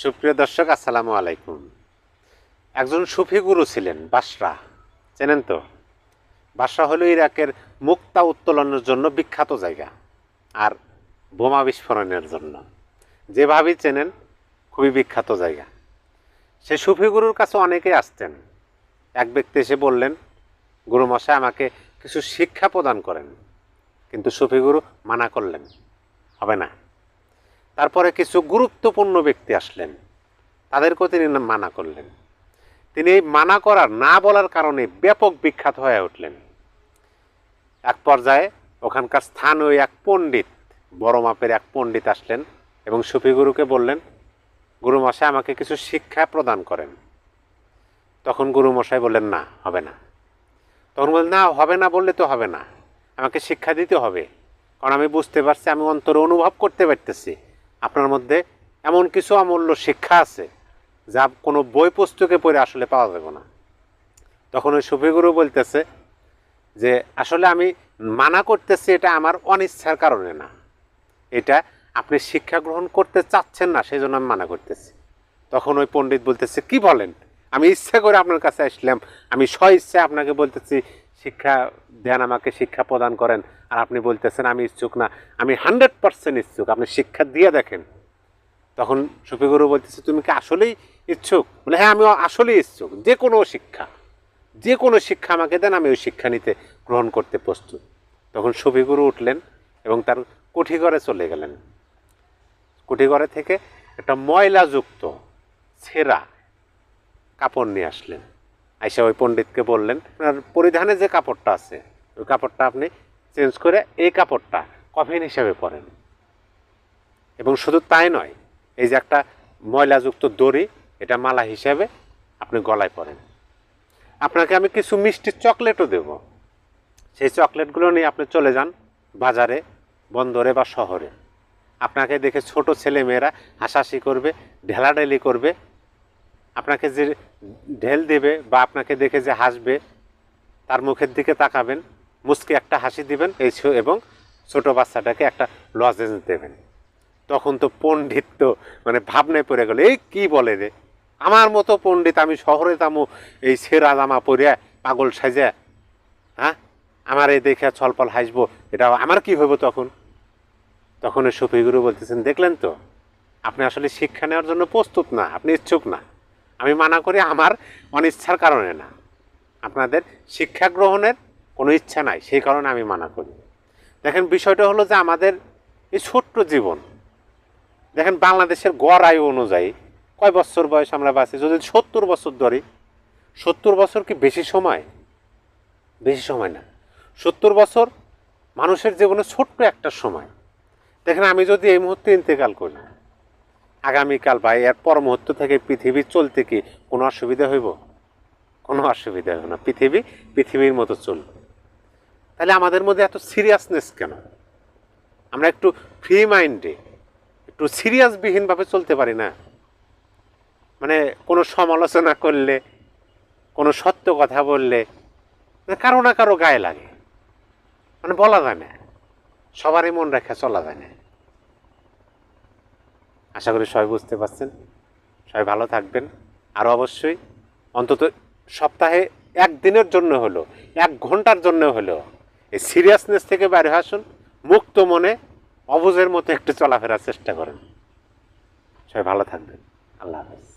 সুপ্রিয় দর্শক, আসসালামু আলাইকুম। একজন সুফি গুরু ছিলেন বাসরা, চেনেন তো? বাসরা হলো ইরাকের মুক্তা উত্তোলনের জন্য বিখ্যাত জায়গা, আর বোমা বিস্ফোরণের জন্য। যেভাবেই চেনেন, খুবই বিখ্যাত জায়গা। সে সুফি গুরুর কাছে অনেকেই আসতেন। এক ব্যক্তি এসে বললেন, গুরুমশাই আমাকে কিছু শিক্ষা প্রদান করেন। কিন্তু সুফি গুরু মানা করলেন, হবে না। তারপরে কিছু গুরুত্বপূর্ণ ব্যক্তি আসলেন, তাদেরকেও তিনি মানা করলেন। তিনি এই মানা করার না বলার কারণে ব্যাপক বিখ্যাত হয়ে উঠলেন। এক পর্যায়ে ওখানকার স্থানীয় এক পণ্ডিত, বড় মাপের এক পণ্ডিত আসলেন এবং সুফি গুরুকে বললেন, গুরুমশাই আমাকে কিছু শিক্ষা প্রদান করেন। তখন গুরুমশাই বললেন, না, হবে না। তখন বললেন, না, হবে না বললে তো হবে না, আমাকে শিক্ষা দিতে হবে। কারণ আমি বুঝতে পারছি, আমি অন্তরে অনুভব করতে পারতেছি আপনার মধ্যে এমন কিছু অমূল্য শিক্ষা আছে যা কোনো বই পুস্তকে পড়ে আসলে পাওয়া যাবে না। তখন ওই সুফি গুরু বলতেছে যে আসলে আমি মানা করতেছি এটা আমার অনিচ্ছার কারণে না, এটা আপনি শিক্ষা গ্রহণ করতে চাচ্ছেন না, সেই জন্য আমি মানা করতেছি। তখন ওই পণ্ডিত বলতেছে, কি বলেন? আমি ইচ্ছা করে আপনার কাছে আসলাম, আমি স্ব ইচ্ছা আপনাকে বলতেছি শিক্ষা দেন, আমাকে শিক্ষা প্রদান করেন, আর আপনি বলতেছেন আমি ইচ্ছুক না। আমি 100% ইচ্ছুক, আপনি শিক্ষা দিয়ে দেখেন। তখন সুফি গুরু বলতেছে, তুমি কি আসলেই ইচ্ছুক? বলে, হ্যাঁ, আমি আসলেই ইচ্ছুক। যে কোনো শিক্ষা আমাকে দেন, আমি ওই শিক্ষা নিতে গ্রহণ করতে প্রস্তুত। তখন সুফি গুরু উঠলেন এবং তার কুঠিঘরে চলে গেলেন। কুঠিঘরে থেকে একটা ময়লাযুক্ত ছেঁড়া কাপড় নিয়ে আসলেন। আইসা ওই পণ্ডিতকে বললেন, আপনার পরিধানে যে কাপড়টা আছে ওই কাপড়টা আপনি চেঞ্জ করে এই কাপড়টা কফিন হিসাবে পরেন। এবং শুধু তাই নয়, এই যে একটা ময়লাযুক্ত দড়ি, এটা মালা হিসাবে আপনি গলায় পরেন। আপনাকে আমি কিছু মিষ্টি চকলেটও দেব, সেই চকলেটগুলো নিয়ে আপনি চলে যান বাজারে, বন্দরে বা শহরে। আপনাকে দেখে ছোট ছেলে মেয়েরা হাসাহাসি করবে, ঢেলাঢেলি করবে। আপনাকে যে ঢেল দেবে বা আপনাকে দেখে যে হাসবে, তার মুখের দিকে তাকাবেন, মুচকে একটা হাসি দিবেন এবং ছোট বাচ্চাটাকে একটা লজেন্স দেবেন। তখন তো পণ্ডিত তো ভাবনায় পড়ে গেল, এই কি বলে রে, আমার মতো পণ্ডিত আমি শহরে যাবো এই ছেঁড়া জামা পরিয়া পাগল সাজা, হ্যাঁ, আমার এই দেখে ছলপল হাসবো, এটা আমার কি হইব? তখন ওই সুফি গুরু বলতেছেন, দেখলেন তো, আপনি আসলে শিক্ষা নেওয়ার জন্য প্রস্তুত না, আপনি ইচ্ছুক না। আমি মানা করি আমার অনিচ্ছার কারণে না, আপনাদের শিক্ষা গ্রহণের কোনো ইচ্ছা নাই, সেই কারণে আমি মানা করি। দেখেন, বিষয়টা হলো যে আমাদের এই ছোট্ট জীবন, দেখেন বাংলাদেশের গড় আয়ু অনুযায়ী কয় বছর বয়স আমরা বাঁচি? যদি 70 বছর ধরি, 70 বছর কি বেশি সময়? বেশি সময় না। 70 বছর মানুষের জীবনে ছোট্ট একটা সময়। দেখেন, আমি যদি এই মুহূর্তে ইন্তেকাল করি, আগামীকাল বা এর পর মুহূর্ত থেকে পৃথিবী চলতে কি কোনো অসুবিধা হইব? কোনো অসুবিধা হবে না, পৃথিবীর মতো চলবে। তাহলে আমাদের মধ্যে এত সিরিয়াসনেস কেন? আমরা একটু ফ্রি মাইন্ডে, একটু সিরিয়াসবিহীনভাবে চলতে পারি না? কোনো সমালোচনা করলে, কোনো সত্য কথা বললে কারো না কারো গায়ে লাগে, বলা যায় না, সবারই মন রেখে চলা যায় না। আশা করি সবাই বুঝতে পারছেন। সবাই ভালো থাকবেন। আর অবশ্যই অন্তত সপ্তাহে একদিনের জন্য হলো, 1 ঘন্টার জন্য হলো এই সিরিয়াসনেস থেকে বাইরে আসুন, মুক্ত মনে অবুঝের মতো একটু চলাফেরার চেষ্টা করেন। সবাই ভালো থাকবেন। আল্লাহ হাফেজ।